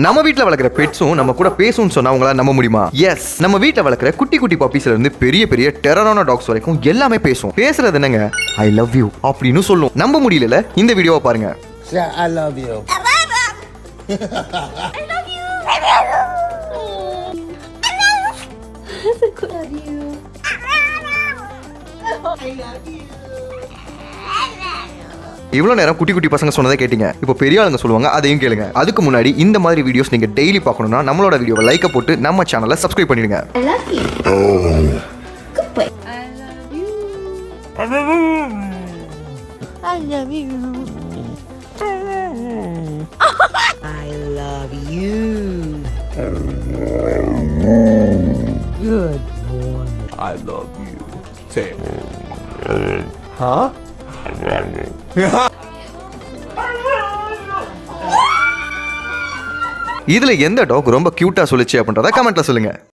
நம்ம வீட்ல வளர்க்குற பெட்ஸும் நம்ம கூட பேசும்னு சொன்னா உங்களால நம்ப முடியுமா? எஸ், நம்ம வீட்ல வளர்க்குற குட்டி குட்டி பப்பீஸ்ல இருந்து பெரிய பெரிய டெரரான டாக்ஸ் வரைக்கும் எல்லாமே பேசும். பேசுறது என்னங்க, ஐ லவ் யூ அப்படின்னு சொல்லும். நம்ப முடியல, இந்த வீடியோவை பாருங்க. I love you. I love you. I love you. I love you. I love you. இவ்வளவு நேரம் குட்டி குட்டி பசங்க சொன்னதை கேட்டீங்க. இப்போ பெரிய ஆளுங்க சொல்லுவாங்க, அதையும் கேளுங்க. அதுக்கு முன்னாடி இந்த மாதிரி வீடியோஸ் நீங்க டெய்லி பார்க்கணும்னா நம்மளோட வீடியோவை லைக் போட்டு நம்ம சேனலை சப்ஸ்கிரைப் பண்ணிடுங்க. I love you. Good boy. I love you. I love you. I love you. Good boy. I love you. Say it. Huh? இதுல எந்த டாக் ரொம்ப கியூட்டா சொல்லுச்சு அப்படின்றத கமெண்ட்ல சொல்லுங்க.